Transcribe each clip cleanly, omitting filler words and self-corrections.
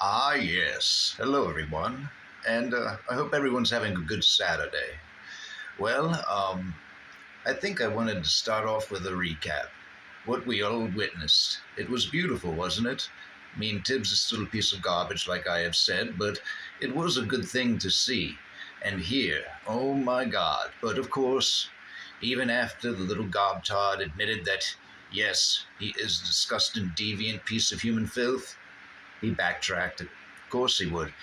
Yes. Hello, everyone. And I hope everyone's having a good Saturday. Well, I think I wanted to start off with a recap. What we all witnessed. It was beautiful, wasn't it? I mean, Tibbs is still a piece of garbage, like I have said, but it was a good thing to see and hear. Oh my God. But of course, even after the little gobtard admitted that, yes, he is a disgusting, deviant piece of human filth, he backtracked. Of course he would.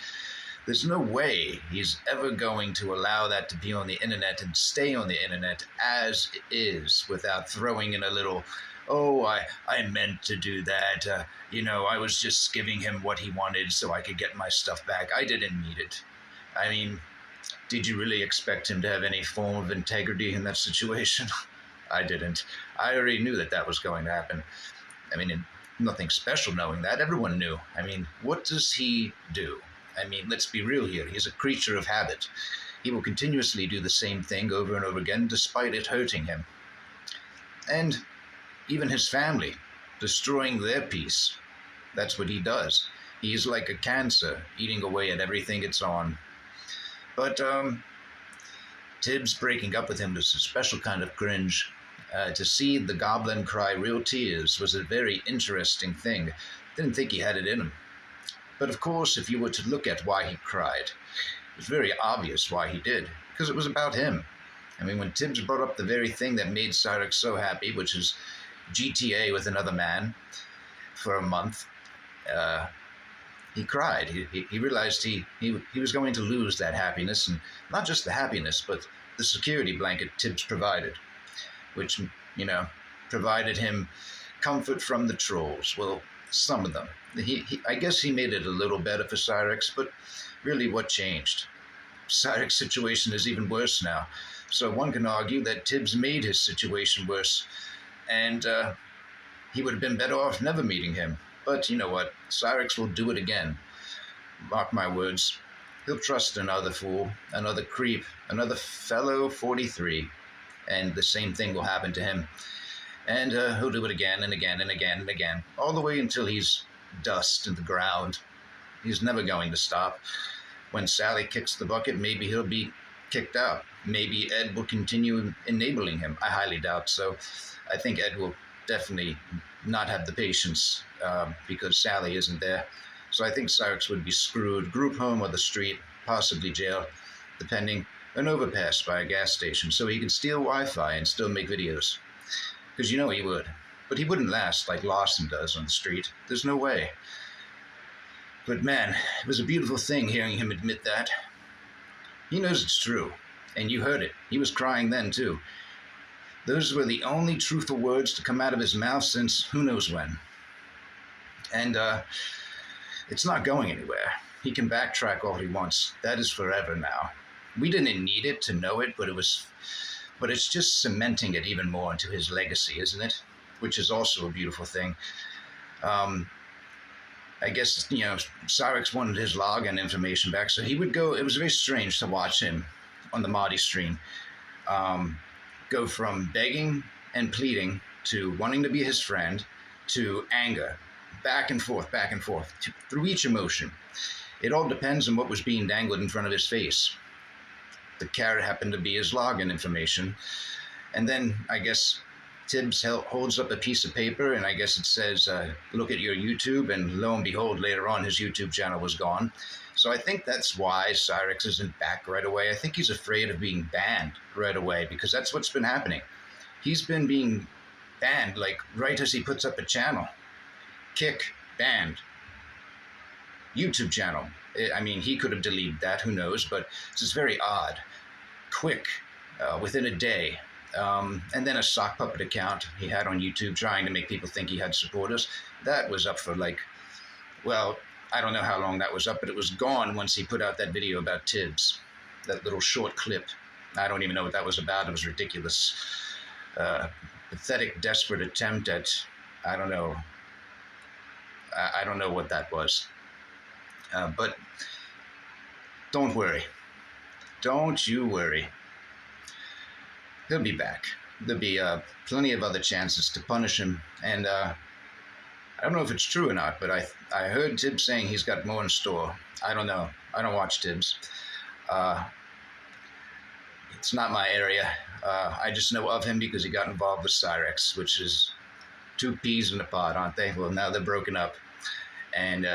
There's no way he's ever going to allow that to be on the internet and stay on the internet as it is without throwing in a little, oh, I meant to do that. I was just giving him what he wanted so I could get my stuff back. I didn't need it. I mean, did you really expect him to have any form of integrity in that situation? I didn't. I already knew that that was going to happen. I mean, nothing special knowing that. Everyone knew. I mean, what does he do? I mean, let's be real here. He's a creature of habit. He will continuously do the same thing over and over again, despite it hurting him. And even his family, destroying their peace. That's what he does. He's like a cancer, eating away at everything it's on. But Tibbs breaking up with him was a special kind of cringe. To see the goblin cry real tears was a very interesting thing. Didn't think he had it in him. But of course, if you were to look at why he cried, it was very obvious why he did, because it was about him. I mean, when Tibbs brought up the very thing that made Cyraxx so happy, which is GTA with another man for a month, he cried. He realized he was going to lose that happiness, and not just the happiness, but the security blanket Tibbs provided, which, provided him comfort from the trolls. Well, some of them. I guess he made it a little better for Cyraxx, but really what changed? Cyraxx's situation is even worse now. So one can argue that Tibbs made his situation worse, and he would have been better off never meeting him. But you know what? Cyraxx will do it again. Mark my words. He'll trust another fool, another creep, another fellow 43, and the same thing will happen to him. And he'll do it again and again and again and again, all the way until he's dust in the ground. He's never going to stop. When Sally kicks the bucket, maybe he'll be kicked out. Maybe Ed will continue enabling him. I highly doubt so. I think Ed will definitely not have the patience because Sally isn't there. So I think Cyraxx would be screwed. Group home or the street, possibly jail, depending. An overpass by a gas station so he could steal Wi-Fi and still make videos. Because he would. But he wouldn't last like Lawson does on the street. There's no way. But man, it was a beautiful thing hearing him admit that. He knows it's true. And you heard it. He was crying then too. Those were the only truthful words to come out of his mouth since who knows when. And it's not going anywhere. He can backtrack all he wants. That is forever now. We didn't need it to know it, but it's just cementing it even more into his legacy, isn't it? Which is also a beautiful thing. I guess, Cyraxx wanted his login information back, so he would go. It was very strange to watch him on the Marty stream go from begging and pleading to wanting to be his friend to anger, back and forth, through each emotion. It all depends on what was being dangled in front of his face. The carrot happened to be his login information. And then I guess Tibbs holds up a piece of paper, and I guess it says, look at your YouTube, and lo and behold, later on, his YouTube channel was gone. So I think that's why Cyraxx isn't back right away. I think he's afraid of being banned right away, because that's what's been happening. He's been being banned, like, right as he puts up a channel. Kick, banned. YouTube channel. I mean, he could have deleted that, who knows, but it's just very odd. Quick, within a day. And then a sock puppet account he had on YouTube trying to make people think he had supporters. That was up for I don't know how long that was up, but it was gone once he put out that video about Tibbs. That little short clip. I don't even know what that was about. It was ridiculous. Pathetic, desperate attempt at, I don't know. I don't know what that was. But don't worry. Don't you worry. He'll be back. There'll be plenty of other chances to punish him, and I don't know if it's true or not, but I heard Tibbs saying he's got more in store. I don't know. I don't watch Tibbs. Uh, it's not my area. I just know of him because he got involved with Cyraxx, which is two peas in a pod, aren't they? Well, now they're broken up, and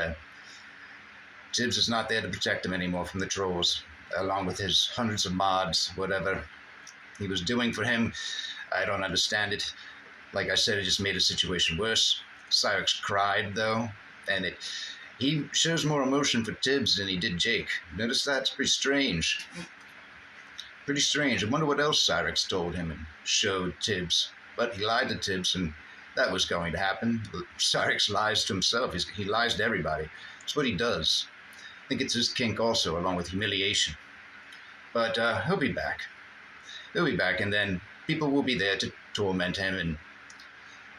Tibbs is not there to protect him anymore from the trolls, along with his hundreds of mods, whatever he was doing for him. I don't understand it. Like I said, it just made the situation worse. Cyraxx cried, though, and he shows more emotion for Tibbs than he did Jake. Notice that? It's pretty strange. Pretty strange. I wonder what else Cyraxx told him and showed Tibbs. But he lied to Tibbs, and that was going to happen. Cyraxx lies to himself. He lies to everybody. It's what he does. I think it's his kink also, along with humiliation. But he'll be back. He'll be back, and then people will be there to torment him,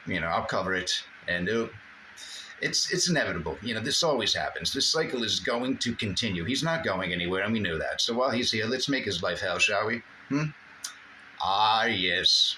and I'll cover it, and it's inevitable. This always happens. This cycle is going to continue. He's not going anywhere, and we know that. So while he's here, let's make his life hell, shall we? Ah, yes.